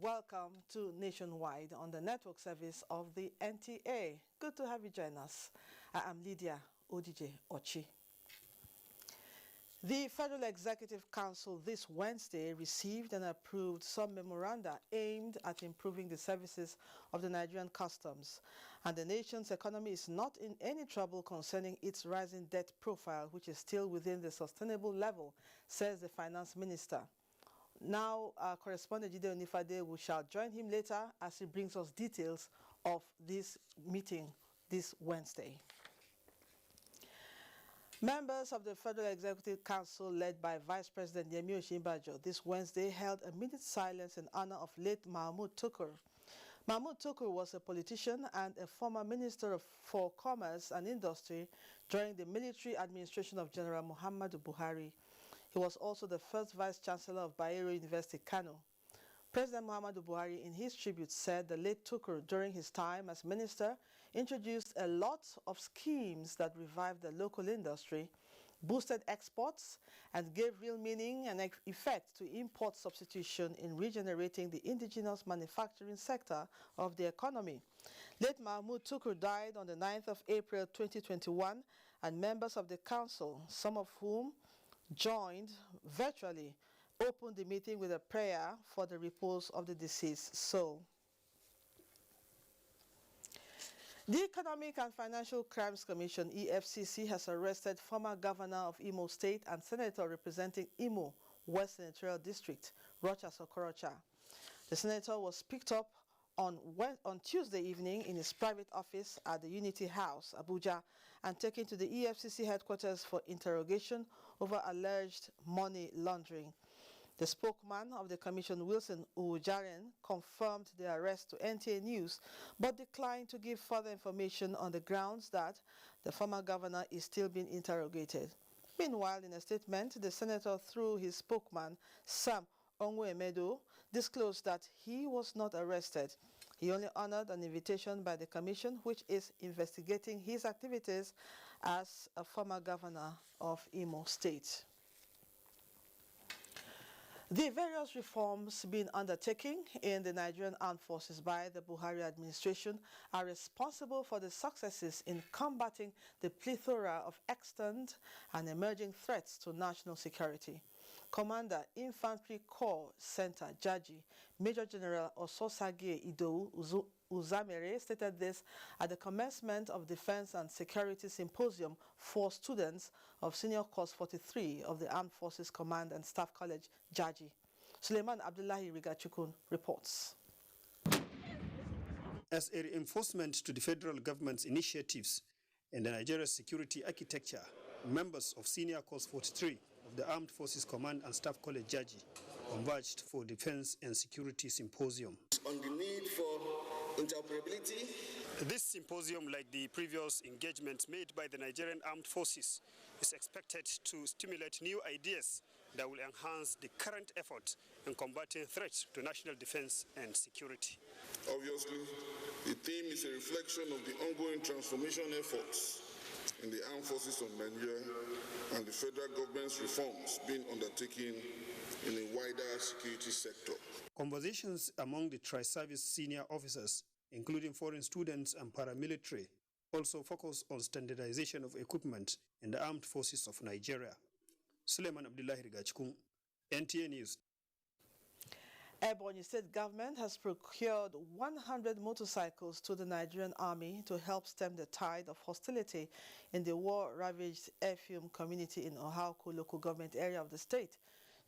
welcome to Nationwide on the network service of the NTA. Good to have you join us. I am Lydia Odije Ochi. The Federal Executive Council this Wednesday received and approved some memoranda aimed at improving the services of the Nigerian customs. And the nation's economy is not in any trouble concerning its rising debt profile, which is still within the sustainable level, says the Finance Minister. Now, our correspondent Jide Onifade, we shall join him later as he brings us details of this meeting this Wednesday. Members of the Federal Executive Council, led by Vice President Yemi Osinbajo, this Wednesday held a minute's silence in honor of late Mahmud Tukur. Mahmud Tukur was a politician and a former Minister for Commerce and Industry during the military administration of General Muhammadu Buhari. He was also the first Vice-Chancellor of Bayero University, Kano. President Muhammadu Buhari, in his tribute, said the late Tukur, during his time as minister, introduced a lot of schemes that revived the local industry, boosted exports, and gave real meaning and effect to import substitution in regenerating the indigenous manufacturing sector of the economy. Late Mahmud Tukur died on the 9th of April 2021, and members of the council, some of whom joined virtually, opened the meeting with a prayer for the repose of the deceased soul. The Economic and Financial Crimes Commission, EFCC, has arrested former governor of Imo State and senator representing Imo West Senatorial District, Rochas Okorocha. The senator was picked up on Tuesday evening in his private office at the Unity House, Abuja, and taken to the EFCC headquarters for interrogation over alleged money laundering. The spokesman of the commission, Wilson Ujaren, confirmed the arrest to NTA News, but declined to give further information on the grounds that the former governor is still being interrogated. Meanwhile, in a statement, the senator, through his spokesman, Sam Onwemedo, disclosed that he was not arrested. He only honored an invitation by the commission, which is investigating his activities as a former governor of Imo State. The various reforms being undertaken in the Nigerian armed forces by the Buhari administration are responsible for the successes in combating the plethora of extant and emerging threats to national security. Commander Infantry Corps Center Jaji, Major General Ososage Idou Uzamere stated this at the commencement of Defense and Security Symposium for students of Senior Course 43 of the Armed Forces Command and Staff College, Jaji. Suleiman Abdullahi Rigachukun reports. As a reinforcement to the federal government's initiatives and the Nigeria security architecture, members of Senior Course 43 of the Armed Forces Command and Staff College, Jaji, converged for Defense and Security Symposium. On the need for interoperability. This symposium, like the previous engagements made by the Nigerian Armed Forces, is expected to stimulate new ideas that will enhance the current effort in combating threats to national defense and security. Obviously, the theme is a reflection of the ongoing transformation efforts in the armed forces of Nigeria and the federal government's reforms being undertaken in a wider security sector. Conversations among the tri-service senior officers, including foreign students and paramilitary, also focus on standardization of equipment in the armed forces of Nigeria. Suleiman Abdullahi Rigachukun, NTA News. Ebonyi State government has procured 100 motorcycles to the Nigerian army to help stem the tide of hostility in the war-ravaged Effium community in Ohaku local government area of the state.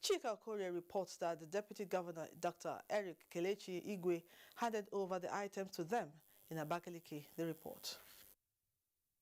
Chika Korea reports that the Deputy Governor, Dr. Eric Kelechi Igwe, handed over the items to them. In Abakaliki, the report.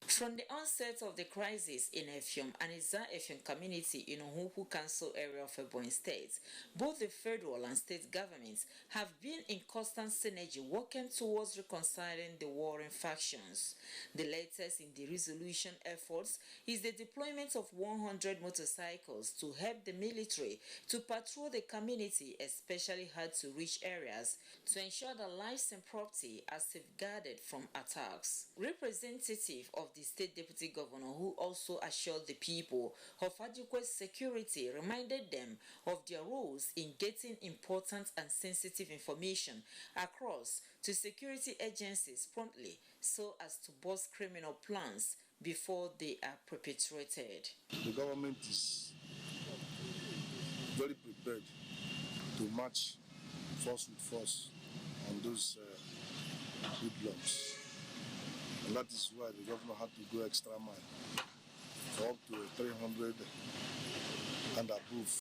From the onset of the crisis in Effium and Iza Effium community in Ohuhu Council area of Ebonyi State, both the federal and state governments have been in constant synergy working towards reconciling the warring factions. The latest in the resolution efforts is the deployment of 100 motorcycles to help the military to patrol the community, especially hard-to-reach areas, to ensure that lives and property are safeguarded from attacks. Representative of the state deputy governor, who also assured the people of adequate security, reminded them of their roles in getting important and sensitive information across to security agencies promptly so as to bust criminal plans before they are perpetrated. The government is very prepared to match force with force on those hoodlums. And that is why the governor had to go extra mile for up to 300 and above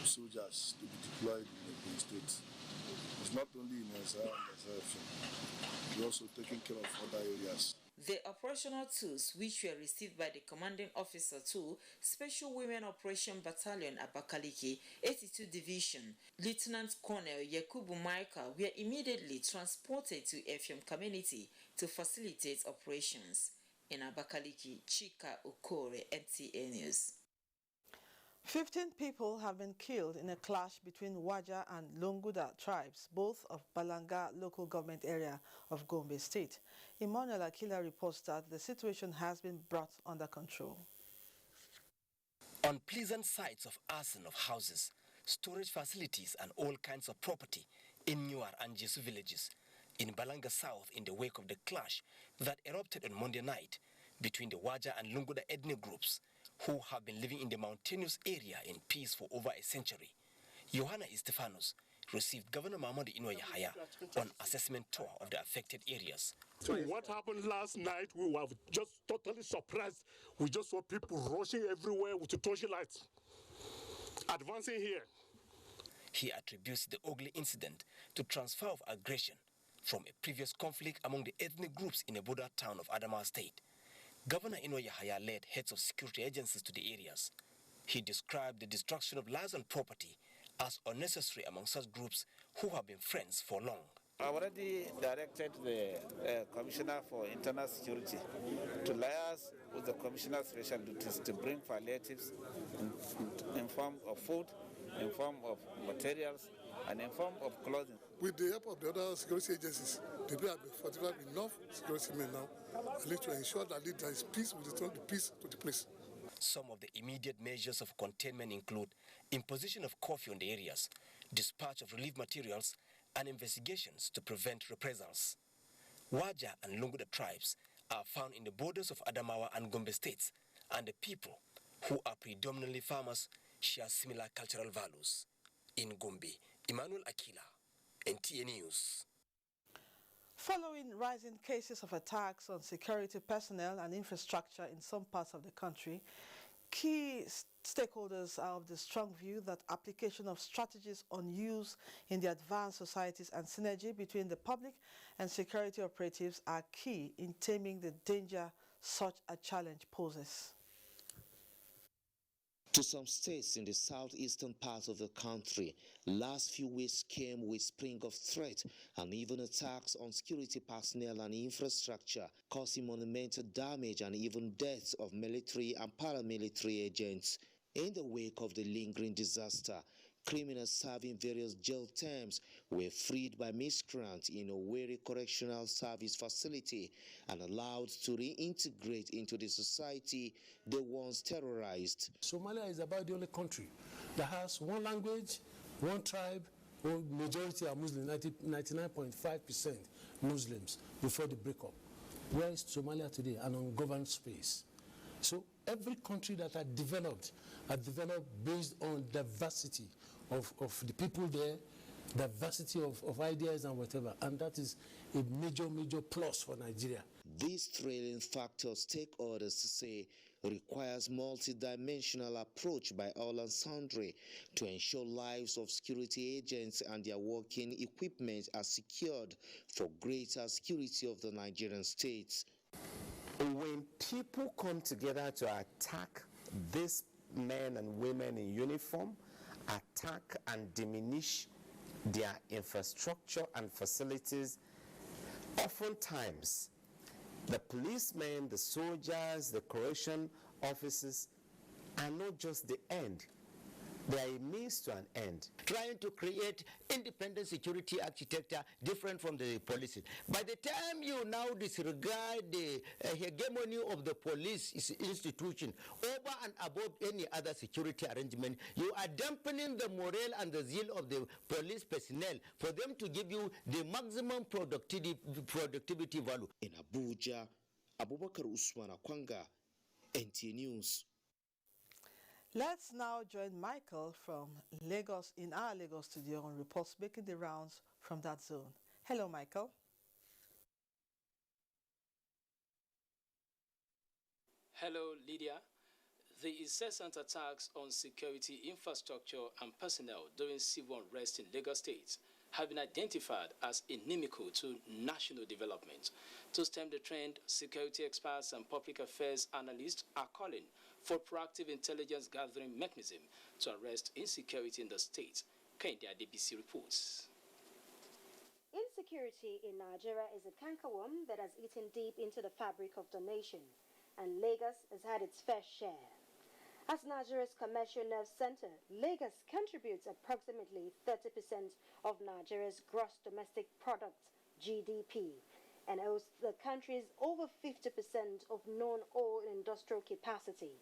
soldiers to be deployed in the state. It's not only in Nigeria and we're also taking care of other areas. The operational tools, which were received by the commanding officer to Special Women Operation Battalion Abakaliki, 82 Division, Lieutenant Colonel Yakubu Maika, were immediately transported to Effium community to facilitate operations. In Abakaliki, Chika Okore, NTA News. 15 people have been killed in a clash between Waja and Lunguda tribes, both of Balanga local government area of Gombe State. Emmanuel Akila reports that the situation has been brought under control. Unpleasant sights of arson of houses, storage facilities and all kinds of property in Nuar and Jesu villages in Balanga South in the wake of the clash that erupted on Monday night between the Waja and Lunguda ethnic groups who have been living in the mountainous area in peace for over a century. Johanna Estefanos received Governor Mahmud on assessment tour of the affected areas. So what happened last night, we were just totally surprised. We just saw people rushing everywhere with the torchlights, advancing here. He attributes the ugly incident to transfer of aggression from a previous conflict among the ethnic groups in a border town of Adamawa State. Governor Yahaya led heads of security agencies to the areas. He described the destruction of lives and property as unnecessary among such groups who have been friends for long. I already directed the Commissioner for Internal Security to liaise with the Commissioner of Special Duties to bring palliatives in form of food, in form of materials, and in form of clothing. With the help of the other security agencies, the people have fortified enough security men now, at least to ensure that there is peace, we return the peace to the place. Some of the immediate measures of containment include imposition of curfew in the areas, dispatch of relief materials, and investigations to prevent reprisals. Waja and Lunguda tribes are found in the borders of Adamawa and Gombe states, and the people, who are predominantly farmers, share similar cultural values. In Gombe, Emmanuel Akila, NTA News. Following rising cases of attacks on security personnel and infrastructure in some parts of the country, key stakeholders are of the strong view that application of strategies on use in the advanced societies and synergy between the public and security operatives are key in taming the danger such a challenge poses. To some states in the southeastern part of the country, last few weeks came with spring of threat and even attacks on security personnel and infrastructure, causing monumental damage and even deaths of military and paramilitary agents. In the wake of the lingering disaster, criminals serving various jail terms were freed by miscreants in Owerri Correctional Service Facility and allowed to reintegrate into the society they once terrorized. Somalia is about the only country that has one language, one tribe, where majority are Muslim, 99.5% Muslims before the breakup. Where is Somalia today? An ungoverned space. So every country that are developed based on diversity of the people there, diversity of ideas and whatever, and that is a major plus for Nigeria. These thrilling factors, stakeholders say, requires multi-dimensional approach by all and sundry to ensure lives of security agents and their working equipment are secured for greater security of the Nigerian states. When people come together to attack these men and women in uniform, attack and diminish their infrastructure and facilities, oftentimes the policemen, the soldiers, the correction officers are not just the end. They are a means to an end. Trying to create independent security architecture different from the police. By the time you now disregard the hegemony of the police institution over and above any other security arrangement, you are dampening the morale and the zeal of the police personnel for them to give you the maximum productivity value. In Abuja, Abubakar Usman Akwanga, NTA News. Let's now join Michael from Lagos in our Lagos studio on reports making the rounds from that zone. Hello, Michael. Hello, Lydia. The incessant attacks on security infrastructure and personnel during civil unrest in Lagos State have been identified as inimical to national development. To stem the trend, security experts and public affairs analysts are calling for proactive intelligence gathering mechanism to arrest insecurity in the state. Kenya DBC reports. Insecurity in Nigeria is a cankerworm that has eaten deep into the fabric of the nation, and Lagos has had its fair share. As Nigeria's commercial nerve center, Lagos contributes approximately 30% of Nigeria's gross domestic product, GDP, and hosts the country's over 50% of non-oil industrial capacity.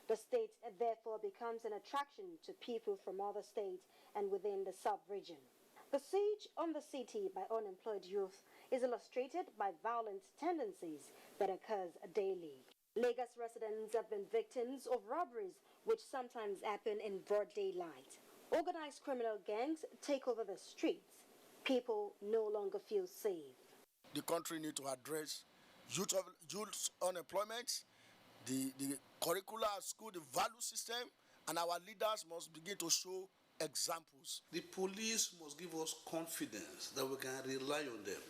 The state therefore becomes an attraction to people from other states and within the sub-region. The siege on the city by unemployed youth is illustrated by violent tendencies that occurs daily. Lagos residents have been victims of robberies which sometimes happen in broad daylight. Organized criminal gangs take over the streets. People no longer feel safe. The country needs to address youth unemployment, the curricula at school, the value system, and our leaders must begin to show examples. The police must give us confidence that we can rely on them,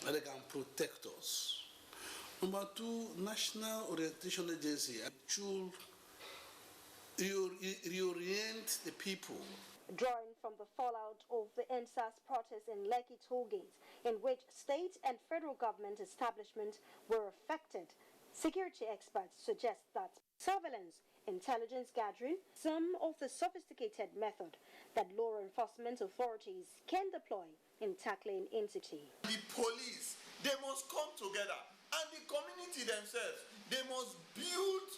that they can protect us. Number two, National Orientation Agency should reorient the people. Drawing from the fallout of the NSAS protests in Lekki Tollgate, in which state and federal government establishments were affected, security experts suggest that surveillance, intelligence gathering, some of the sophisticated method that law enforcement authorities can deploy in tackling insecurity. The police, they must come together, and the community themselves, they must build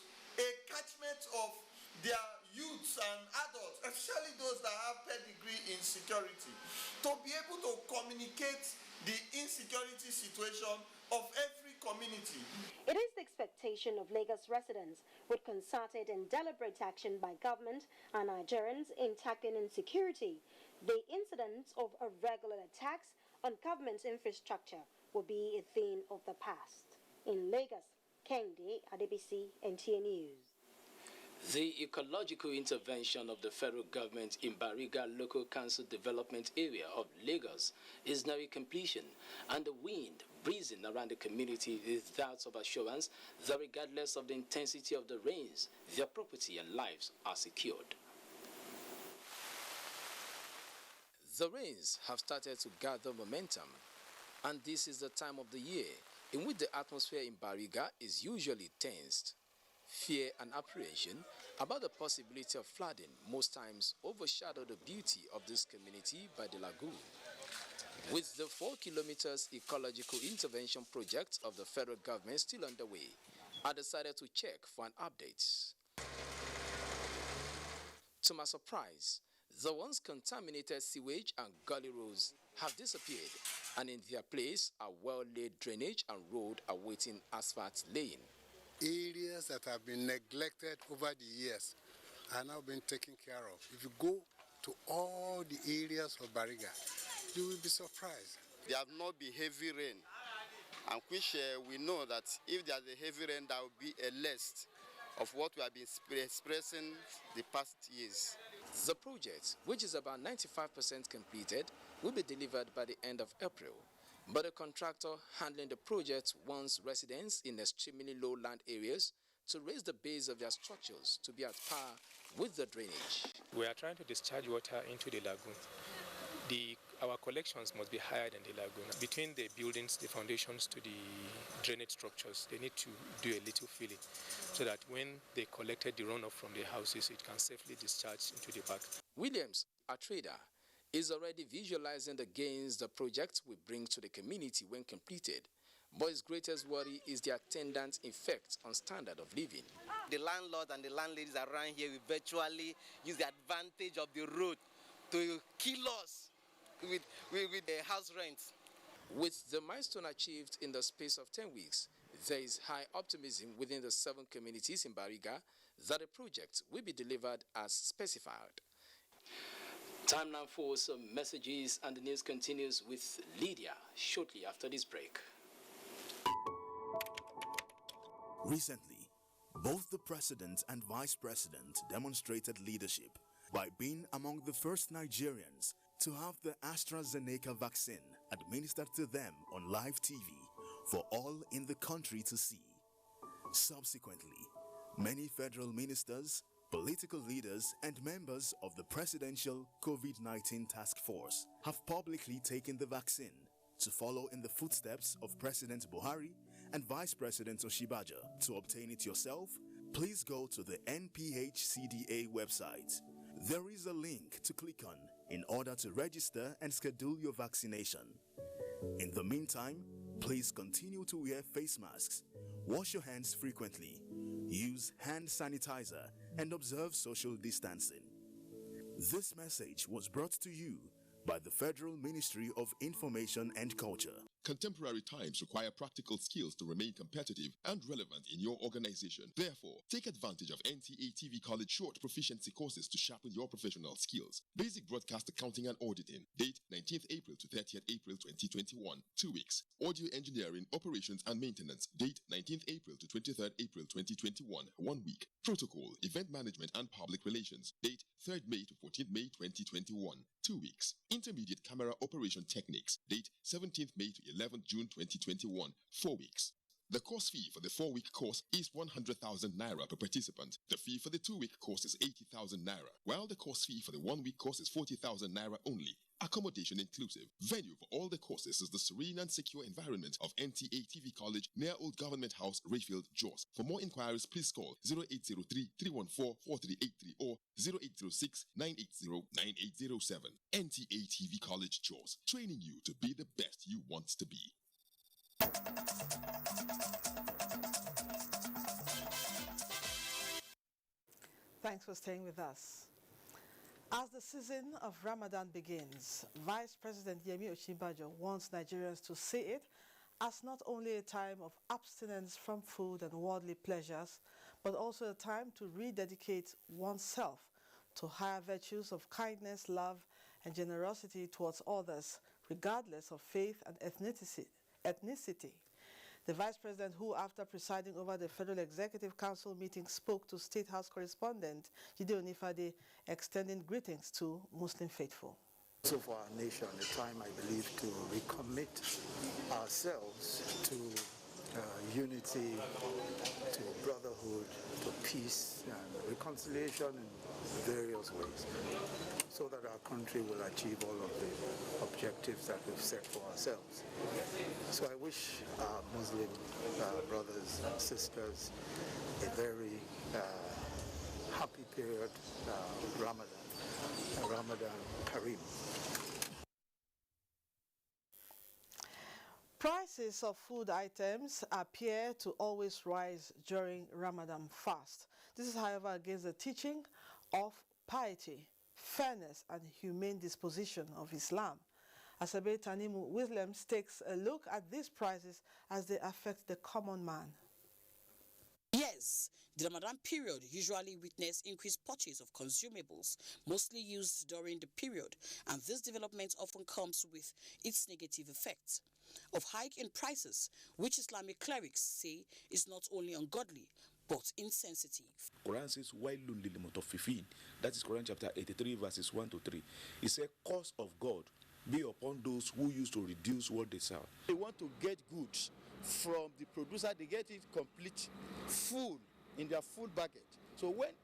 a catchment of their youths and adults, especially those that have pedigree in security, to be able to communicate the insecurity situation of every community. It is the expectation of Lagos residents, with concerted and deliberate action by government and Nigerians in tackling insecurity, the incidents of irregular attacks on government infrastructure will be a thing of the past. In Lagos, Kende Adebisi, NTA News. The ecological intervention of the federal government in Bariga Local Council Development Area of Lagos is nearing completion, and the wind breezing around the community is that of assurance that regardless of the intensity of the rains, their property and lives are secured. The rains have started to gather momentum, and this is the time of the year in which the atmosphere in Bariga is usually tensed. Fear and apprehension about the possibility of flooding most times overshadow the beauty of this community by the lagoon. With the 4 kilometers ecological intervention project of the federal government still underway, I decided to check for an update. To my surprise, the once contaminated sewage and gully roads have disappeared, and in their place are well-laid drainage and road awaiting asphalt laying. Areas that have been neglected over the years are now being taken care of. If you go to all the areas of Bariga, you will be surprised. There have not been heavy rain, and which we know that if there's a heavy rain, there will be a list of what we have been expressing the past years. The project, which is about 95% completed, will be delivered by the end of April. But the contractor handling the project wants residents in extremely low land areas to raise the base of their structures to be at par with the drainage. We are trying to discharge water into the lagoon. The our collections must be higher than the lagoon. Between the buildings, the foundations to the drainage structures, they need to do a little filling so that when they collected the runoff from the houses, it can safely discharge into the park. Williams, a trader, is already visualizing the gains the project will bring to the community when completed. But his greatest worry is the attendant effect on standard of living. The landlords and the landladies around here will virtually use the advantage of the road to kill us with the house rent. With the milestone achieved in the space of 10 weeks, there is high optimism within the 7 communities in Bariga that the project will be delivered as specified. Time now for some messages, and the news continues with Lydia shortly after this break. Recently, both the President and Vice President demonstrated leadership by being among the first Nigerians to have the AstraZeneca vaccine administered to them on live TV for all in the country to see. Subsequently, many federal ministers, political leaders, and members of the Presidential COVID-19 Task Force have publicly taken the vaccine to follow in the footsteps of President Buhari and Vice President Oshibaja. To obtain it yourself, please go to the NPHCDA website. There is a link to click on in order to register and schedule your vaccination. In the meantime, please continue to wear face masks, wash your hands frequently, use hand sanitizer, and observe social distancing. This message was brought to you by the Federal Ministry of Information and Culture. Contemporary times require practical skills to remain competitive and relevant in your organization. Therefore, take advantage of NTA TV College short proficiency courses to sharpen your professional skills. Basic Broadcast Accounting and Auditing. Date 19th April to 30th April 2021. 2 weeks. Audio Engineering, Operations and Maintenance. Date 19th April to 23rd April 2021. 1 week. Protocol, Event Management and Public Relations. Date 3rd May to 14th May 2021. 2 weeks. Intermediate Camera Operation Techniques. Date 17th May to 11th June 2021. 4 weeks. The course fee for the 4-week course is 100,000 naira per participant. The fee for the 2-week course is 80,000 naira, while the course fee for the 1-week course is 40,000 naira only. Accommodation inclusive. Venue for all the courses is the serene and secure environment of NTA TV College near Old Government House, Rayfield, Jos. For more inquiries, please call 0803-314-4383 or 0806-980-9807. NTA TV College, Jos. Training you to be the best you want to be. Thanks for staying with us. As the season of Ramadan begins, Vice President Yemi Osinbajo wants Nigerians to see it as not only a time of abstinence from food and worldly pleasures, but also a time to rededicate oneself to higher virtues of kindness, love, and generosity towards others, regardless of faith and ethnicity. The Vice President, who after presiding over the Federal Executive Council meeting spoke to State House correspondent Jide Onifade, extending greetings to Muslim faithful. So for our nation, a time, I believe, to recommit ourselves to unity, to brotherhood, to peace and reconciliation in various ways, so that our country will achieve all of the objectives that we've set for ourselves. So I wish our Muslim brothers and sisters a very happy period, Ramadan Kareem. Prices of food items appear to always rise during Ramadan fast. This is, however, against the teaching of piety, fairness, and humane disposition of Islam. Asabe Tanimu Williams takes a look at these prices as they affect the common man. Yes, the Ramadan period usually witness increased purchase of consumables, mostly used during the period, and this development often comes with its negative effects of hike in prices, which Islamic clerics say is not only ungodly, but insensitive. Quran says, "Wailun lil mutaffifin." That is Quran chapter 83, verses 1 to 3. It says, "Curse of God be upon those who used to reduce what they sell." They want to get goods from the producer, they get it complete, full, in their full bucket. So when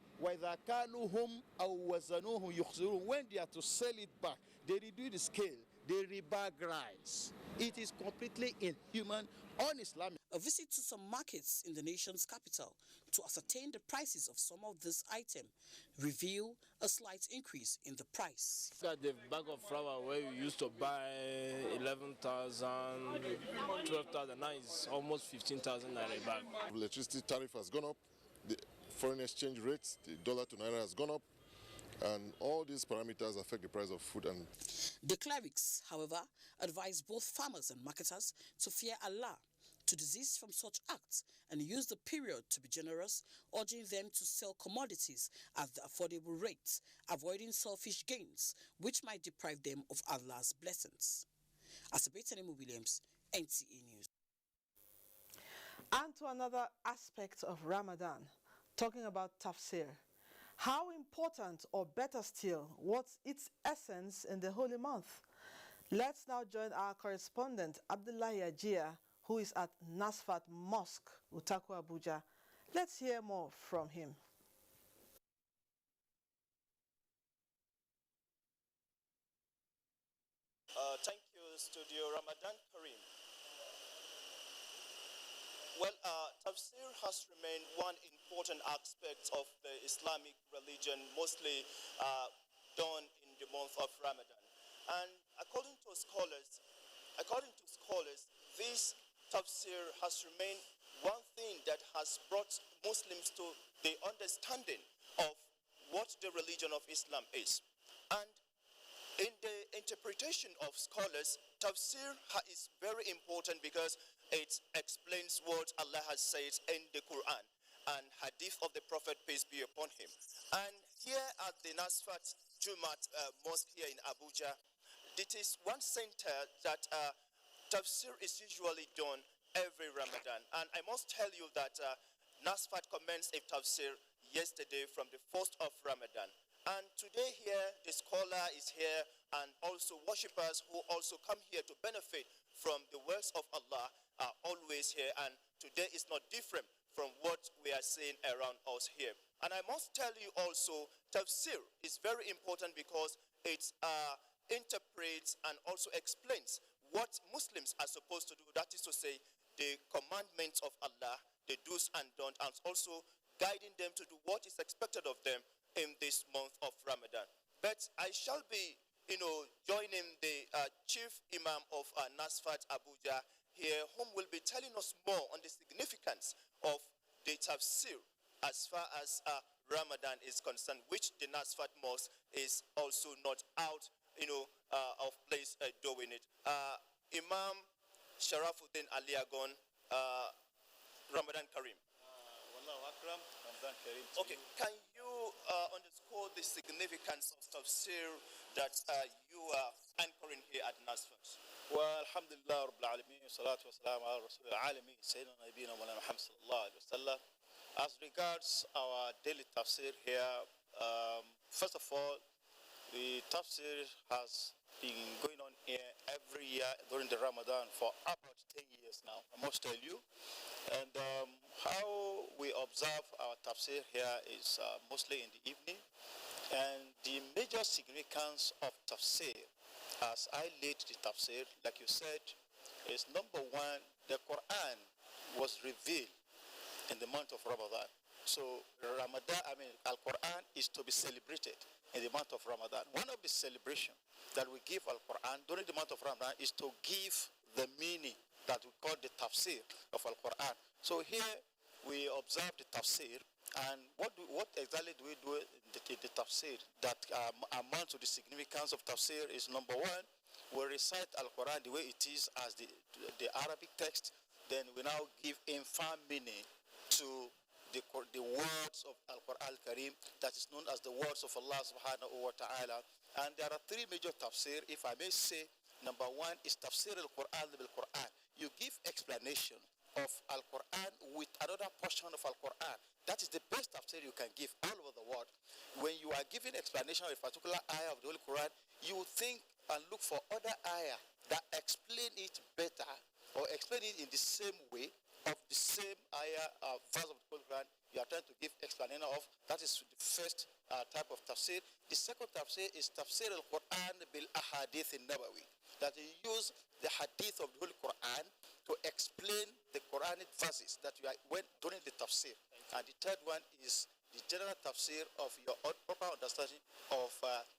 they are to sell it back, they reduce the scale, they rebag rice. It is completely inhuman, un-Islamic. A visit to some markets in the nation's capital to ascertain the prices of some of this item reveal a slight increase in the price. Got the bag of flour where you used to buy 11,000, 12,000, now it's almost 15,000 naira a bag. Electricity tariff has gone up, the foreign exchange rates, the dollar to naira has gone up, and all these parameters affect the price of food. And the clerics, however, advise both farmers and marketers to fear Allah, to desist from such acts and use the period to be generous, urging them to sell commodities at the affordable rates, avoiding selfish gains, which might deprive them of Allah's blessings. Asabetanemu Williams, NTA News. And to another aspect of Ramadan, talking about Tafsir. How important, or better still, what's its essence in the holy month? Let's now join our correspondent, Abdullahi Ajia, who is at NASRDA Mosque, Tukur, Abuja. Let's hear more from him. Thank you, Studio Ramadan Karim. Well, Tafsir has remained one important aspect of the Islamic religion, mostly done in the month of Ramadan. And according to scholars, this Tafsir has remained one thing that has brought Muslims to the understanding of what the religion of Islam is. And in the interpretation of scholars, Tafsir is very important because it explains what Allah has said in the Quran and hadith of the Prophet, peace be upon him. And here at the NASRDA Mosque here in Abuja, it is one center that Tafsir is usually done every Ramadan. And I must tell you that NASRDA commenced a Tafsir yesterday from the 1st of Ramadan. And today here, the scholar is here, and also worshippers who also come here to benefit from the words of Allah are always here. And today is not different from what we are seeing around us here. And I must tell you also, Tafsir is very important because it interprets and also explains what Muslims are supposed to do. That is to say, the commandments of Allah, the do's and don'ts, and also guiding them to do what is expected of them in this month of Ramadan. But I shall be, joining the chief imam of NASRDA Abuja here, whom will be telling us more on the significance of the Tafsir as far as Ramadan is concerned, which the NASRDA Mosque is also not out, of place doing it. Imam Sharafuddin Aliagon, Ramadan Karim. Okay, can you underscore the significance of Tafsir that you are anchoring here at NASRDA? والحمد لله رب العالمين والصلاة والسلام على رسول العالمين سيدنا نبينا مولانا محمد صلى الله عليه وسلم. As regards our daily tafsir here, first of all, the tafsir has been going on here every year during the Ramadan for about 10 years now, I must tell you. And how we observe our tafsir here is mostly in the evening. And the major significance of tafsir, as I lead the tafsir, like you said, is number one, the Quran was revealed in the month of Ramadan. So Al-Quran is to be celebrated in the month of Ramadan. One of the celebrations that we give Al-Quran during the month of Ramadan is to give the meaning that we call the tafsir of Al-Quran. So here we observe the tafsir, and what exactly do we do in the tafsir that amounts to the significance of tafsir is number one, we recite Al-Quran the way it is as the Arabic text, then we now give infirm meaning to the words of Al-Quran Al-Karim, that is known as the words of Allah subhanahu wa ta'ala. And there are three major tafsir, if I may say. Number one is tafsir al-Quran bil-Quran. You give explanation of Al-Quran with another portion of Al-Quran. That is the best tafsir you can give all over the world. When you are giving explanation of a particular ayah of the Holy Quran, you think and look for other ayah that explain it better or explain it in the same way of the same ayah verse of the Holy Quran you are trying to give explanation of. That is the first type of tafsir. The second tafsir is tafsir al-Quran bil ahadith al-nabawi, that you use the hadith of the Holy Quran to explain the Quranic verses that you are during the tafsir. And the third one is the general tafsir of your proper understanding of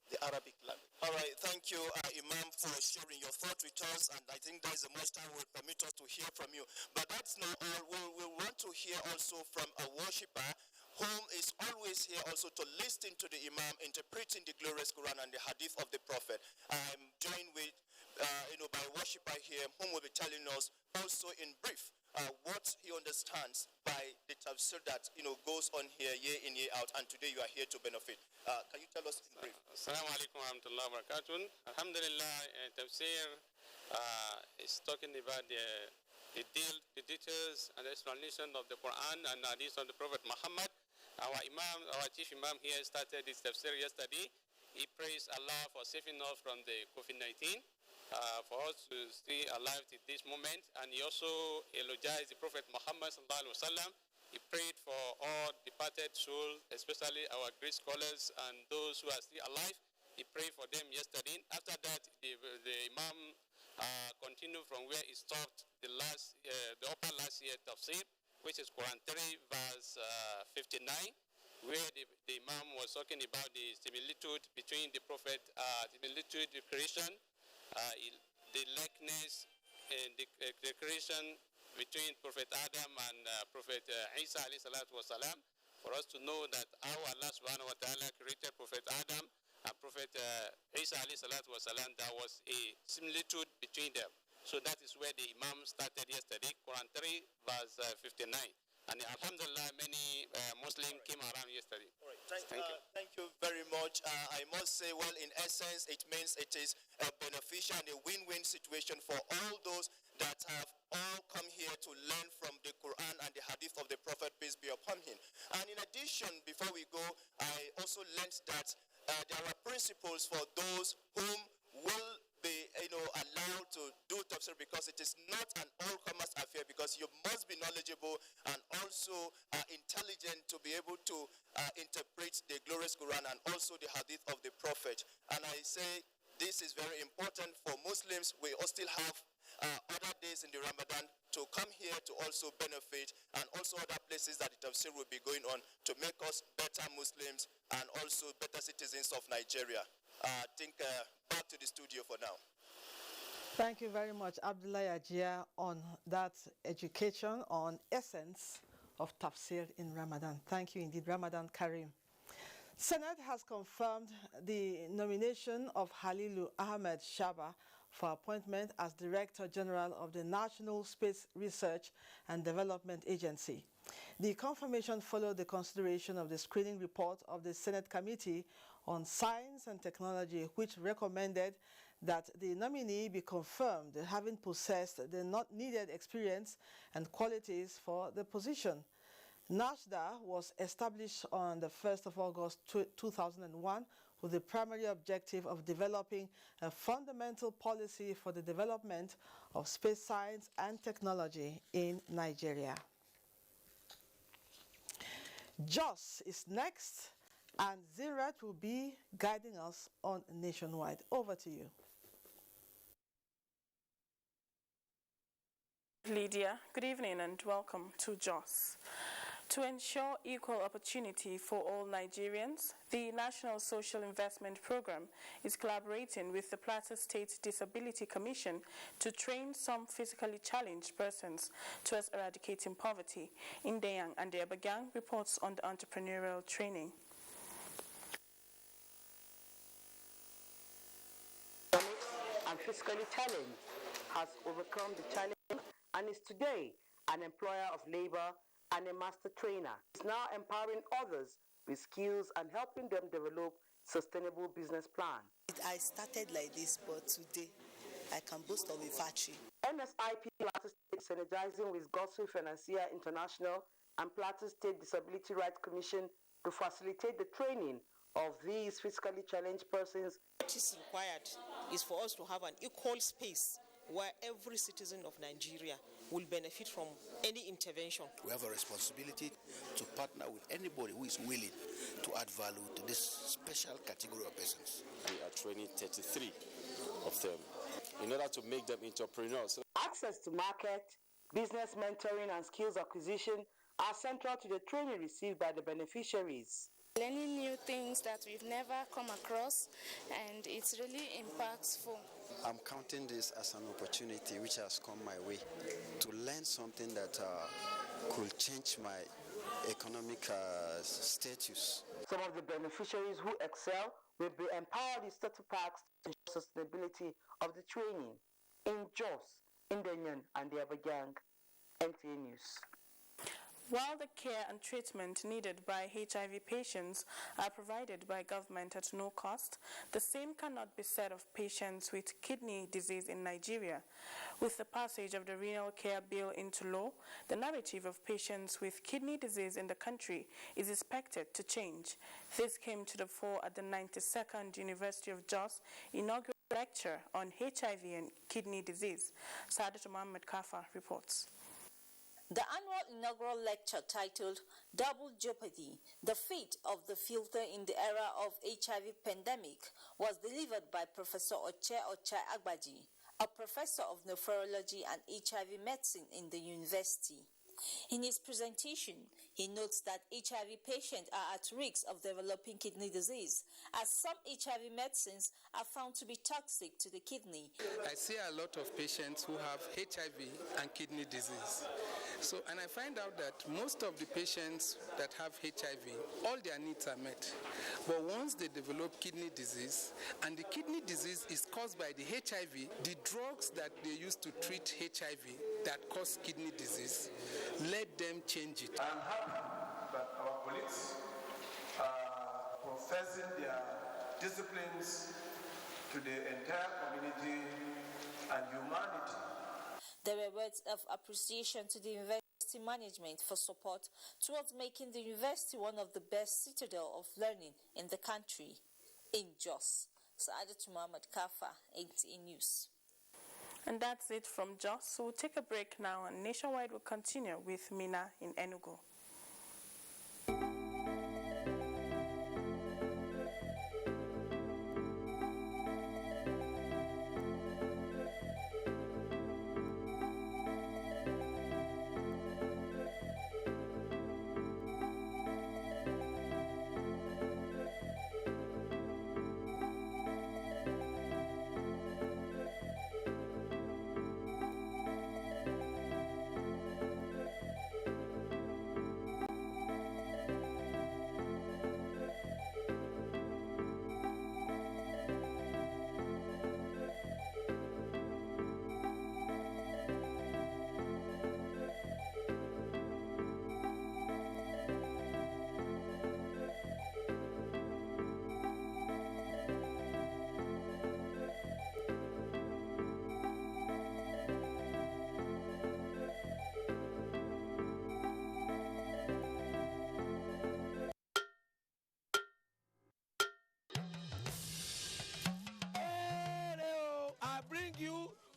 the Arabic language. All right, thank you, Imam, for sharing your thoughts with us, and I think that is the most time will permit us to hear from you. But that's not all. We want to hear also from a worshipper whom is always here also to listen to the Imam interpreting the glorious Quran and the Hadith of the Prophet. I'm joined with, by a worshipper here whom will be telling us also in brief what he understands by the tafsir that goes on here year in, year out, and today you are here to benefit. Can you tell us in brief? Assalamu alaikum wa rahmatullahi wa barakatuh. Alhamdulillah, tafsir is talking about the details and explanation of the Quran and hadith of the Prophet Muhammad. Our Imam, our chief Imam here started this tafsir yesterday. He praised Allah for saving us from the COVID-19. For us to stay alive to this moment, and he also eulogized the Prophet Muhammad sallallahu alaihi wasallam. He prayed for all departed souls, especially our great scholars and those who are still alive. He prayed for them yesterday. After that, the Imam continued from where he stopped the upper last year tafsir, which is Quran 3 verse 59, where the Imam was talking about the similitude between the Prophet, similitude, the creation, the likeness and the creation between Prophet Adam and Prophet Isa alayhi salatu wasalam, for us to know that how Allah subhanahu wa ta'ala created Prophet Adam and Prophet Isa alayhi salatu wasalam, there was a similitude between them. So that is where the Imam started yesterday, Quran 3 verse 59. And alhamdulillah, many Muslims came around yesterday. All right. Thank you very much. I must say, well, in essence, it means it is a beneficial and a win-win situation for all those that have all come here to learn from the Quran and the Hadith of the Prophet, peace be upon him. And in addition, before we go, I also learned that there are principles for those whom will be allowed to do tafsir, because it is not an all-comers affair, because you must be knowledgeable and also intelligent to be able to interpret the glorious Quran and also the Hadith of the Prophet. And I say this is very important for Muslims. We all still have other days in the Ramadan to come here to also benefit, and also other places that the tafsir will be going on to make us better Muslims and also better citizens of Nigeria. I think back to the studio for now. Thank you very much, Abdullah Ajia, on that education on essence of tafsir in Ramadan. Thank you indeed, Ramadan Kareem. Senate has confirmed the nomination of Halilu Ahmed Shaba for appointment as Director General of the National Space Research and Development Agency. The confirmation followed the consideration of the screening report of the Senate Committee on Science and Technology, which recommended that the nominee be confirmed having possessed the not needed experience and qualities for the position. NASRDA was established on the 1st of August 2001 with the primary objective of developing a fundamental policy for the development of space science and technology in Nigeria. Jos is next, and Zirat will be guiding us on Nationwide. Over to you. Lydia, good evening and welcome to JOS. To ensure equal opportunity for all Nigerians, the National Social Investment Program is collaborating with the Plateau State Disability Commission to train some physically challenged persons towards eradicating poverty. Indeyang and Abuja reports on the entrepreneurial training. And physically challenged has overcome the challenge and is today an employer of labor and a master trainer. It's now empowering others with skills and helping them develop sustainable business plans. I started like this, but today I can boast of a factory. NSIP Plateau State synergizing with Godswill Financier International and Plateau State Disability Rights Commission to facilitate the training of these physically challenged persons. What is required is for us to have an equal space where every citizen of Nigeria will benefit from any intervention. We have a responsibility to partner with anybody who is willing to add value to this special category of persons. We are training 33 of them in order to make them entrepreneurs. Access to market, business mentoring and skills acquisition are central to the training received by the beneficiaries. Learning new things that we've never come across, and it's really impactful. I'm counting this as an opportunity which has come my way to learn something that could change my economic status. Some of the beneficiaries who excel will be empowered with starter packs to ensure sustainability of the training. In Jos, Indenyan and the Abuja, NTA News. While the care and treatment needed by HIV patients are provided by government at no cost, the same cannot be said of patients with kidney disease in Nigeria. With the passage of the Renal Care Bill into law, the narrative of patients with kidney disease in the country is expected to change. This came to the fore at the 92nd University of Jos inaugural lecture on HIV and kidney disease. Sadat Mohammed Kafa reports. The annual inaugural lecture titled Double Jeopardy, the Fate of the Filter in the Era of HIV Pandemic was delivered by Professor Oche Agbaji, a professor of nephrology and HIV medicine in the university. In his presentation, he notes that HIV patients are at risk of developing kidney disease, as some HIV medicines are found to be toxic to the kidney. I see a lot of patients who have HIV and kidney disease. And I find out that most of the patients that have HIV, all their needs are met. But once they develop kidney disease, and the kidney disease is caused by the HIV, the drugs that they use to treat HIV that cause kidney disease, let them change it. I'm happy that our colleagues are professing their disciplines to the entire community and humanity. There were words of appreciation to the university management for support towards making the university one of the best citadel of learning in the country. In Jos, Saadat Muhammad Kafa, NTA News. And that's it from Jos. So we'll take a break now, and Nationwide will continue with Mina in Enugu.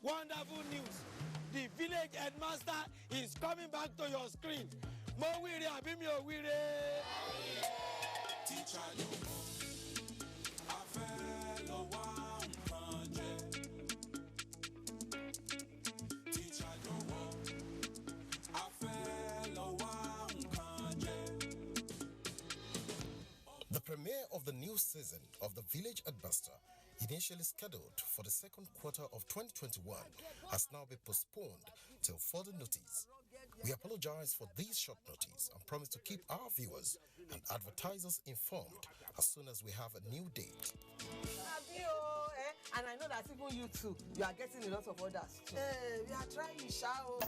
Wonderful news. The village headmaster is coming back to your screen. Mo wire abi mi o wire. Teacher yo a fẹ́ lọ wá nǹkan jẹ. Teacher yo a fẹ́ lọ wá nǹkan jẹ. The premiere of the new season of The Village Headmaster, initially scheduled for the second quarter of 2021, has now been postponed till further notice. We apologize for this short notice and promise to keep our viewers and advertisers informed as soon as we have a new date. And I know that even you too, you are getting a lot of orders too. We are trying, shall.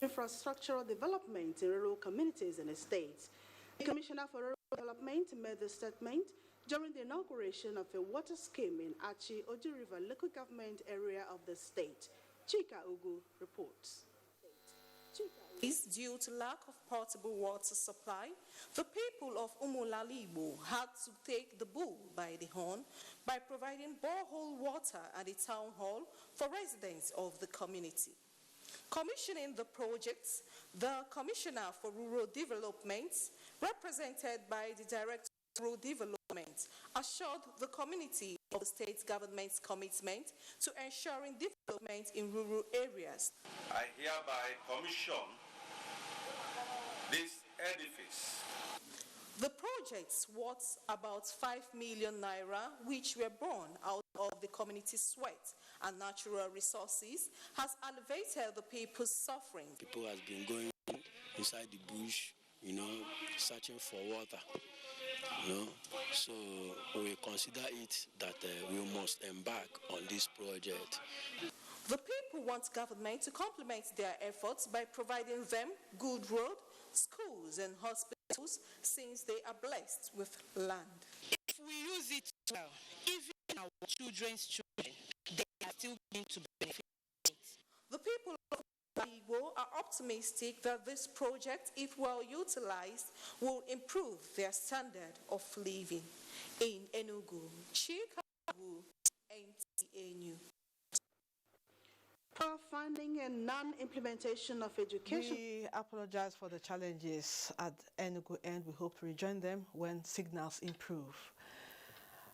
Infrastructural development in rural communities and estates. The Commissioner for Rural Development made the statement during the inauguration of a water scheme in Achi Oji River local government area of the state. Chika Ugu reports. Is due to lack of potable water supply, the people of Umulalibo had to take the bull by the horn by providing borehole water at the town hall for residents of the community. Commissioning the projects, the Commissioner for Rural Development, represented by the Director of Rural Development, assured the community of the state government's commitment to ensuring development in rural areas. I hereby commission this edifice. The project's worth about 5 million naira, which were born out of the community's sweat and natural resources, has alleviated the people's suffering. People have been going inside the bush, searching for water, So we consider it that we must embark on this project. The people want government to complement their efforts by providing them good roads, schools and hospitals, since they are blessed with land. If we use it well, even our children's children, they are still going to benefit. The people of Igbo are optimistic that this project, if well utilized, will improve their standard of living. In Enugu, Chika Ugu, NTA News. Funding and non-implementation of education. We apologize for the challenges at Enugu end. We hope to rejoin them when signals improve.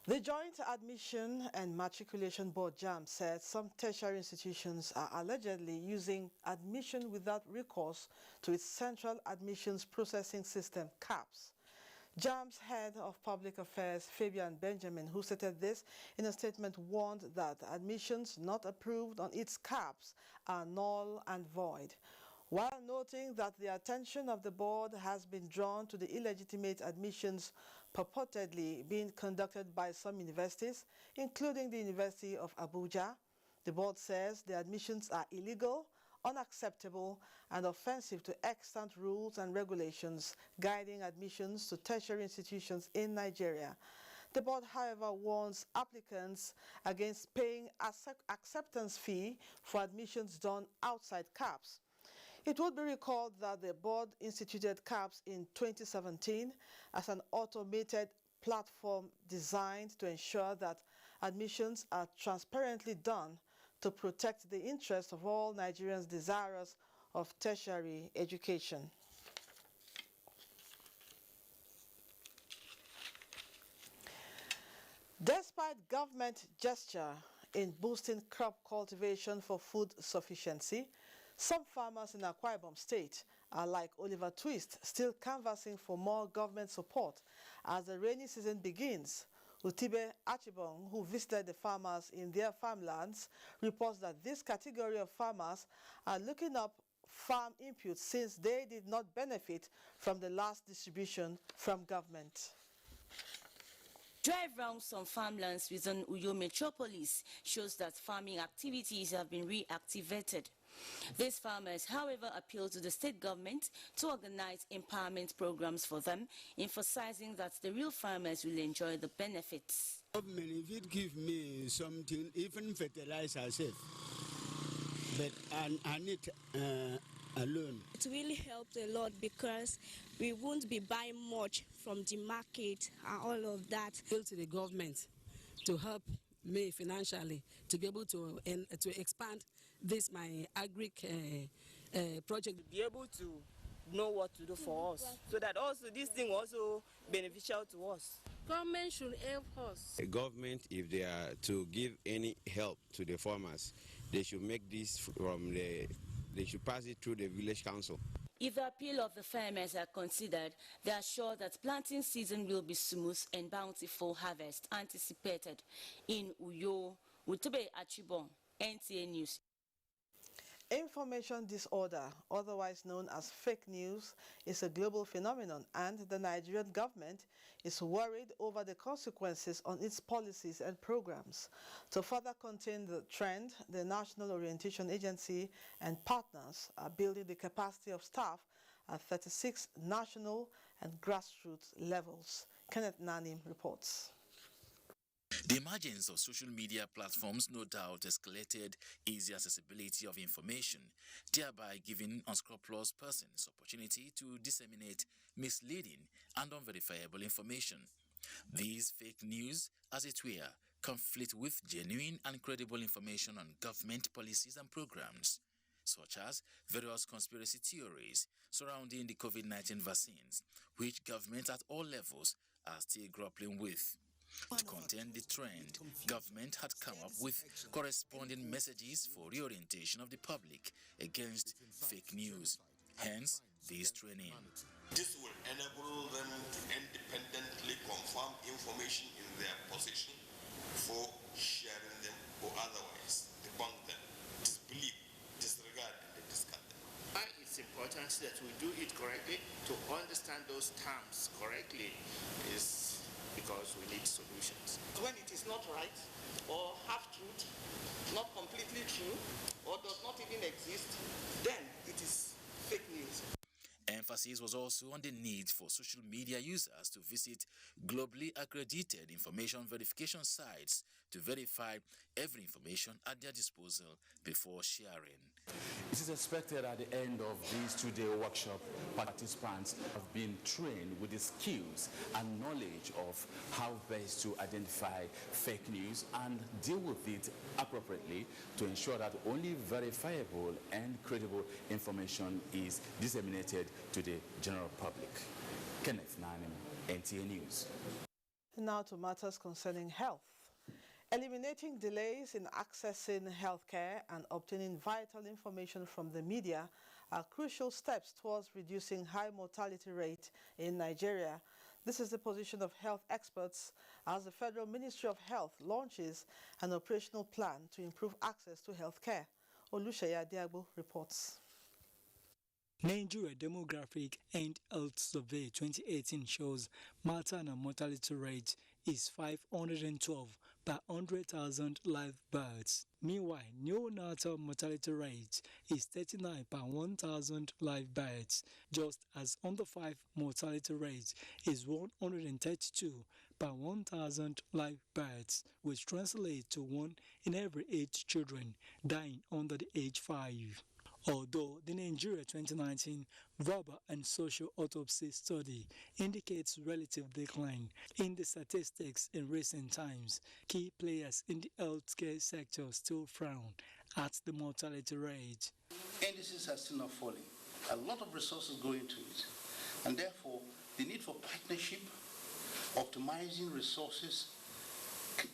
The Joint Admission and Matriculation Board JAMB said some tertiary institutions are allegedly using admission without recourse to its Central Admissions Processing System, CAPS. JAMB's head of public affairs, Fabian Benjamin, who stated this in a statement, warned that admissions not approved on its CAPS are null and void, while noting that the attention of the board has been drawn to the illegitimate admissions purportedly being conducted by some universities, including the University of Abuja. The board says the admissions are illegal, unacceptable, and offensive to extant rules and regulations guiding admissions to tertiary institutions in Nigeria. The board, however, warns applicants against paying acceptance fee for admissions done outside CAPS. It would be recalled that the board instituted CAPS in 2017 as an automated platform designed to ensure that admissions are transparently done to protect the interests of all Nigerians desirous of tertiary education. Despite government gesture in boosting crop cultivation for food sufficiency, some farmers in Akwa Ibom State are like Oliver Twist, still canvassing for more government support as the rainy season begins. Utibe Achibong, who visited the farmers in their farmlands, reports that this category of farmers are looking up farm inputs since they did not benefit from the last distribution from government. Drive round some farmlands within Uyo metropolis shows that farming activities have been reactivated. These farmers, however, appeal to the state government to organize empowerment programs for them, emphasizing that the real farmers will enjoy the benefits. Government, if it give me something, even fertilize ourselves, but I need a loan. It really helped a lot because we won't be buying much from the market and all of that. Appeal to the government to help me financially to be able to expand this my agric project. Be able to know what to do for us, so that also this thing also beneficial to us. Government should help us. The government, if they are to give any help to the farmers, they should make this they should pass it through the village council. If the appeal of the farmers are considered, they are sure that planting season will be smooth and bountiful harvest anticipated. In Uyo, Utube Achibong, NTA News. Information disorder, otherwise known as fake news, is a global phenomenon, and the Nigerian government is worried over the consequences on its policies and programs. To further contain the trend, the National Orientation Agency and partners are building the capacity of staff at 36 national and grassroots levels. Kenneth Nanim reports. The emergence of social media platforms no doubt escalated easy accessibility of information, thereby giving unscrupulous persons opportunity to disseminate misleading and unverifiable information. These fake news, as it were, conflict with genuine and credible information on government policies and programs, such as various conspiracy theories surrounding the COVID-19 vaccines, which governments at all levels are still grappling with. To contend the trend, government had come up with corresponding messages for reorientation of the public against fake news. Hence, this training. This will enable them to independently confirm information in their position before sharing them or otherwise debunk them, disbelieve, disregard, and discard them. Why it's important that we do it correctly, to understand those terms correctly, is because we need solutions. When it is not right, or half-truth, not completely true, or does not even exist, then it is fake news. Emphasis was also on the need for social media users to visit globally accredited information verification sites to verify every information at their disposal before sharing. It is expected at the end of this two-day workshop, participants have been trained with the skills and knowledge of how best to identify fake news and deal with it appropriately to ensure that only verifiable and credible information is disseminated to the general public. Kenneth Nanim, NTA News. Now to matters concerning health. Eliminating delays in accessing healthcare and obtaining vital information from the media are crucial steps towards reducing high mortality rate in Nigeria. This is the position of health experts as the Federal Ministry of Health launches an operational plan to improve access to healthcare. Oluseyi Diagbo reports. Nigeria Demographic and Health Survey 2018 shows maternal mortality rate is 512 per 100,000 live births. Meanwhile, neonatal mortality rate is 39 per 1,000 live births, just as under 5 mortality rate is 132 per 1,000 live births, which translates to 1 in every 8 children dying under the age 5. Although the Nigeria 2019 Verbal and Social Autopsy Study indicates relative decline in the statistics in recent times, key players in the healthcare sector still frown at the mortality rate. Indices are still not falling. A lot of resources go into it. And therefore, the need for partnership, optimizing resources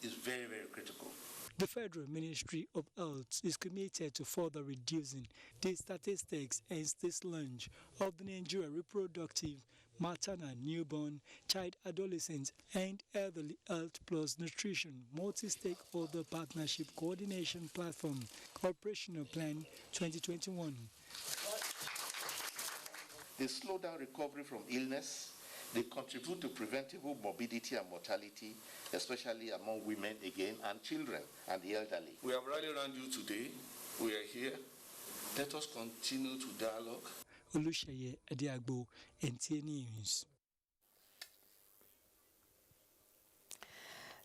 is very, very critical. The Federal Ministry of Health is committed to further reducing the statistics, hence this launch of the Nigeria Reproductive, Maternal, Newborn, Child, Adolescent and Elderly Health Plus Nutrition Multi-Stakeholder Partnership Coordination Platform, Operational Plan 2021. They slow down recovery from illness. They contribute to preventable morbidity and mortality, especially among women again, and children and the elderly. We have rallied around you today. We are here. Let us continue to dialogue. Oluseyi Diagbo, NTA News.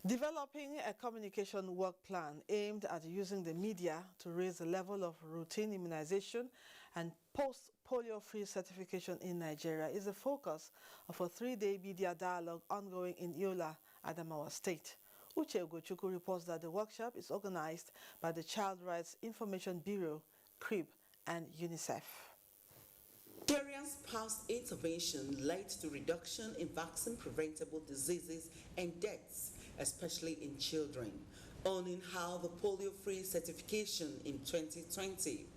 Developing a communication work plan aimed at using the media to raise the level of routine immunization and post-polio-free certification in Nigeria is the focus of a 3-day media dialogue ongoing in Yola, Adamawa State. Uche Tukur reports that the workshop is organized by the Child Rights Information Bureau, CRIB, and UNICEF. Nigeria's past intervention led to reduction in vaccine-preventable diseases and deaths, especially in children, owning how the polio-free certification in 2020.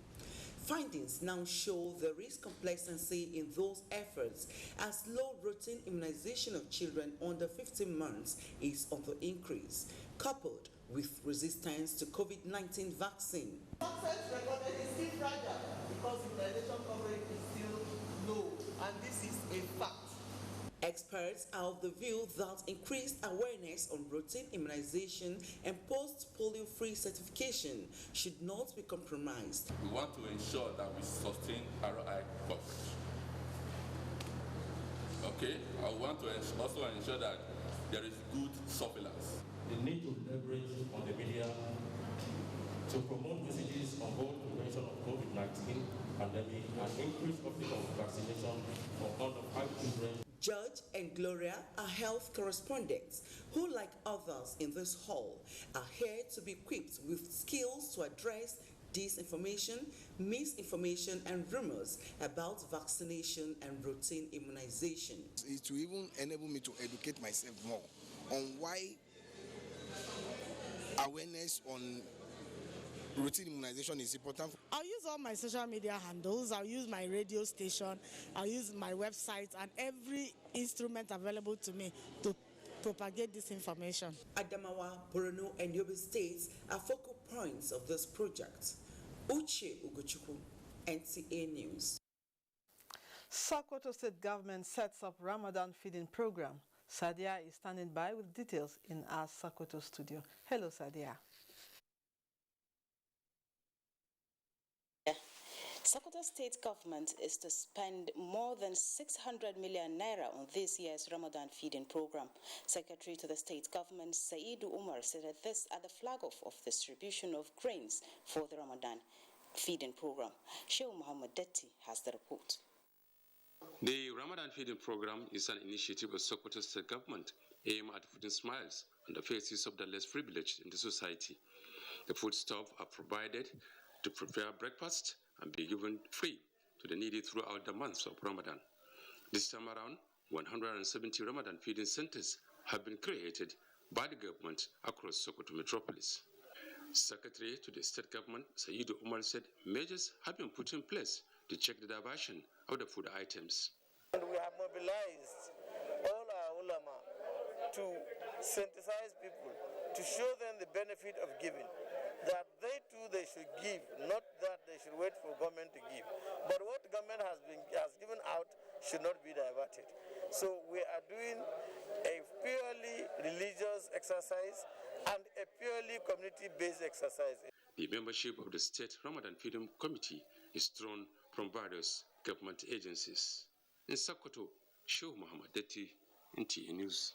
Findings now show there is complacency in those efforts as low routine immunization of children under 15 months is on the increase, coupled with resistance to COVID-19 vaccine. Success recorded is still fragile because immunization coverage is still low, and this is a fact. Experts are of the view that increased awareness on routine immunization and post-polio-free certification should not be compromised. We want to ensure that we sustain ROI coverage. Okay, I want to also ensure that there is good surveillance. The need to to leverage on the media to promote messages on both prevention of COVID-19 pandemic and increase uptake of vaccination for under 5 children. George and Gloria are health correspondents who, like others in this hall, are here to be equipped with skills to address disinformation, misinformation, and rumors about vaccination and routine immunization. It will even enable me to educate myself more on why awareness on routine immunization is important. I'll use all my social media handles, I'll use my radio station, I'll use my website and every instrument available to me to propagate this information. Adamawa, Borno, and Yobe states are focal points of this project. Uche Ugochukwu, NTA News. Sokoto State Government sets up Ramadan feeding program. Sadia is standing by with details in our Sokoto studio. Hello, Sadia. Sokoto State Government is to spend more than 600 million naira on this year's Ramadan feeding program. Secretary to the State Government, Saidu Umar, said that this at the flag-off of distribution of grains for the Ramadan feeding program. Sheikh Muhammad Detti has the report. The Ramadan feeding program is an initiative of Sokoto State Government aimed at putting smiles on the faces of the less privileged in the society. The foodstuffs are provided to prepare breakfast and be given free to the needy throughout the months of Ramadan. This time around, 170 Ramadan feeding centers have been created by the government across Sokoto metropolis. Secretary to the state government, Saidu Umar, said measures have been put in place to check the diversion of the food items. And we have mobilized all our ulama to sensitize people, to show them the benefit of giving. That they too, they should give, not that they should wait for government to give. But what government has given out should not be diverted. So we are doing a purely religious exercise and a purely community-based exercise. The membership of the State Ramadan Feeding Committee is drawn from various government agencies. In Sokoto, Sheikh Muhammad Detti, NTA News.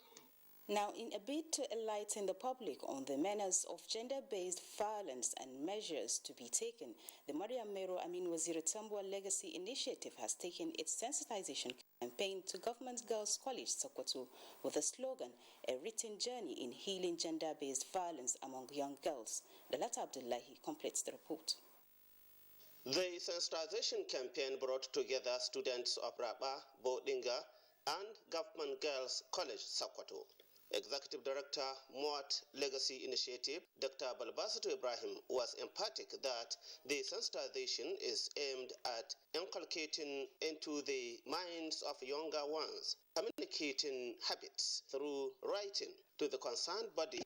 Now, in a bid to enlighten the public on the menace of gender-based violence and measures to be taken, the Mariam Mero Amin Waziri Tambua Legacy Initiative has taken its sensitization campaign to Government Girls College Sokoto with the slogan, "A Written Journey in Healing Gender-Based Violence Among Young Girls." Dalata Abdullahi completes the report. The sensitization campaign brought together students of Raba, Bodinga, and Government Girls College Sokoto. Executive Director, Moat Legacy Initiative, Dr. Balbasito Ibrahim, was emphatic that the sensitization is aimed at inculcating into the minds of younger ones, communicating habits through writing to the concerned body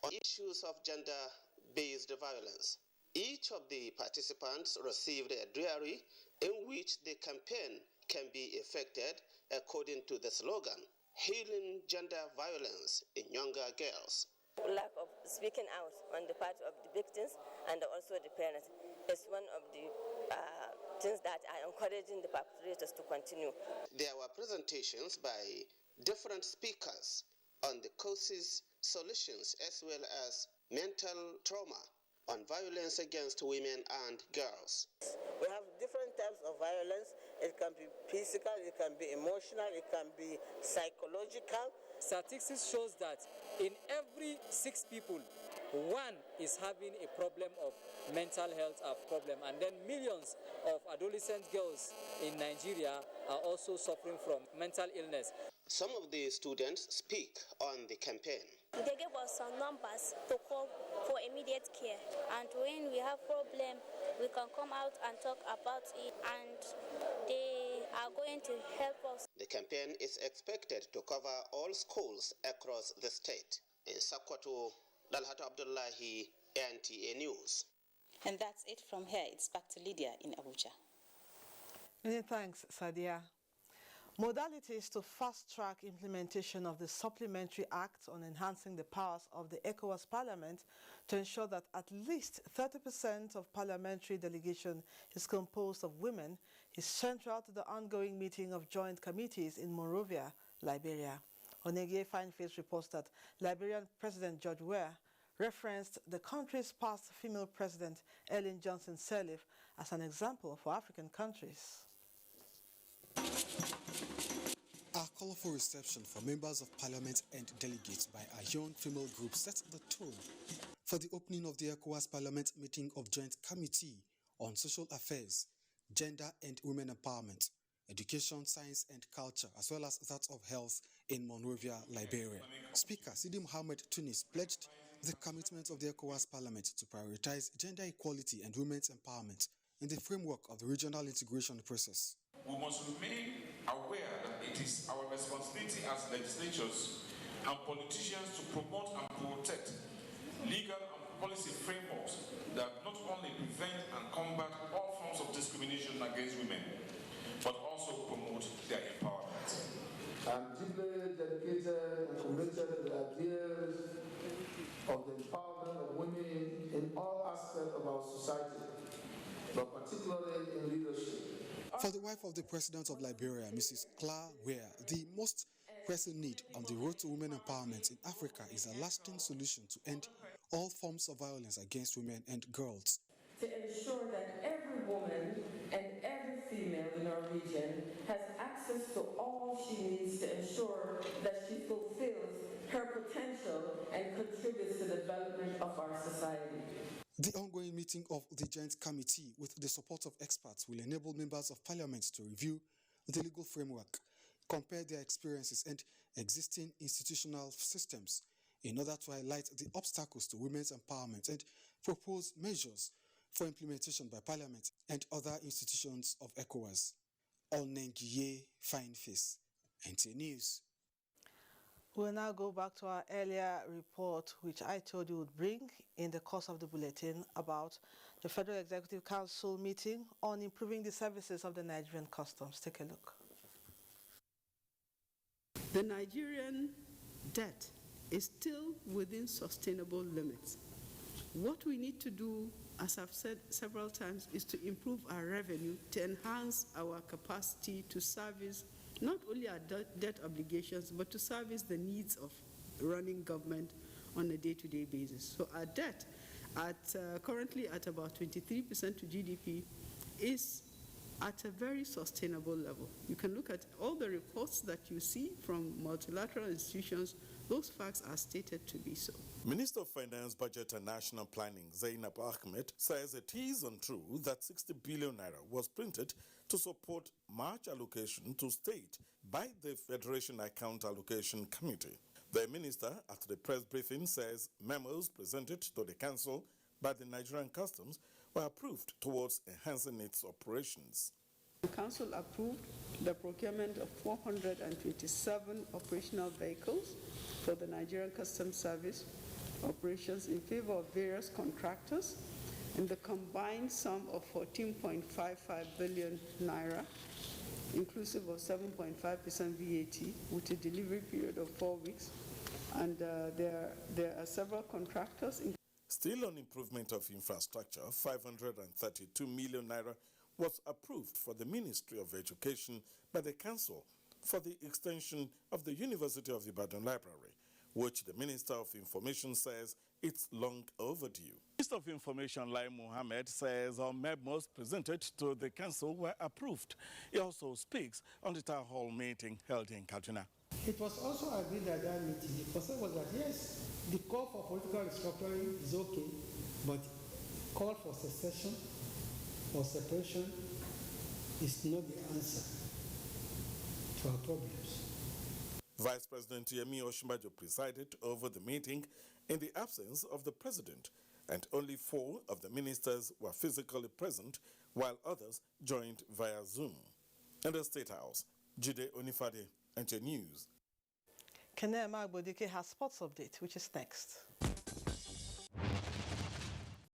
on issues of gender-based violence. Each of the participants received a diary in which the campaign can be effected according to the slogan, "Healing Gender Violence in Younger Girls." Lack of speaking out on the part of the victims and also the parents is one of the things that are encouraging the perpetrators to continue. There were presentations by different speakers on the causes, solutions, as well as mental trauma on violence against women and girls. We have different types of violence. It can be physical, it can be emotional, it can be psychological. Statistics shows that in every 6 people, 1 is having a problem of mental health problem, and then millions of adolescent girls in Nigeria are also suffering from mental illness. Some of the students speak on the campaign. They gave us some numbers to call for immediate care, and when we have problem, we can come out and talk about it, and they are going to help us. The campaign is expected to cover all schools across the state. In Sokoto, Dalhata Abdullahi, NTA News. And that's it from here. It's back to Lydia in Abuja. Many thanks, Sadia. Modalities to fast-track implementation of the Supplementary Act on enhancing the powers of the ECOWAS Parliament to ensure that at least 30% of parliamentary delegation is composed of women is central to the ongoing meeting of joint committees in Monrovia, Liberia. Onegie Fine Face reports that Liberian President George Weah referenced the country's past female president, Ellen Johnson Sirleaf, as an example for African countries. A colorful reception for members of parliament and delegates by a young female group set the tone for the opening of the ECOWAS Parliament meeting of Joint Committee on Social Affairs, Gender and Women Empowerment, Education, Science and Culture, as well as that of health in Monrovia, Liberia. Speaker Sidi Mohammed Tunis pledged the commitment of the ECOWAS Parliament to prioritize gender equality and women's empowerment in the framework of the regional integration process. We must remain aware that it is our responsibility as legislators and politicians to promote and protect legal and policy frameworks that not only prevent and combat all forms of discrimination against women, but also promote their empowerment. I'm deeply dedicated and committed to the ideas of the empowerment of women in all aspects of our society, but particularly in leadership. For the wife of the President of Liberia, Mrs. Claire Ware, the most pressing need on the road to women empowerment in Africa is a lasting solution to end all forms of violence against women and girls. To ensure that every woman and every female in our region has access to all she needs to ensure that she fulfills her potential and contributes to the development of our society. The ongoing meeting of the Joint Committee with the support of experts will enable members of Parliament to review the legal framework, compare their experiences and existing institutional systems in order to highlight the obstacles to women's empowerment and propose measures for implementation by Parliament and other institutions of ECOWAS. Onengiye Fine Face, NTA News. We'll now go back to our earlier report, which I told you would bring in the course of the bulletin about the Federal Executive Council meeting on improving the services of the Nigerian customs. Take a look. The Nigerian debt is still within sustainable limits. What we need to do, as I've said several times, is to improve our revenue to enhance our capacity to service not only our debt obligations, but to service the needs of running government on a day-to-day basis. So our debt, currently at about 23% to GDP, is at a very sustainable level. You can look at all the reports that you see from multilateral institutions. Those facts are stated to be so. Minister of Finance, Budget and National Planning, Zainab Ahmed, says it is untrue that 60 billion naira was printed to support March allocation to state by the Federation Account Allocation Committee. The minister, at the press briefing, says memos presented to the council by the Nigerian Customs were approved towards enhancing its operations. The council approved the procurement of 427 operational vehicles for the Nigerian Customs Service operations in favor of various contractors in the combined sum of 14.55 billion naira, inclusive of 7.5% VAT, with a delivery period of 4 weeks. And there are several contractors. Still on improvement of infrastructure, 532 million naira was approved for the Ministry of Education by the Council for the extension of the University of Ibadan Library, which the Minister of Information says it's long overdue. Minister of Information Lai Mohammed says all memos presented to the Council were approved. He also speaks on the town hall meeting held in Kaduna. It was also agreed at that meeting, the concept was that yes, the call for political restructuring is okay, but call for secession or separation is not the answer to our problems. Vice President Yemi Osinbajo presided over the meeting in the absence of the president, and only 4 of the ministers were physically present, while others joined via Zoom. In the State House, Jide Onifade, NTA News. Kene Magbodike has sports update, which is next.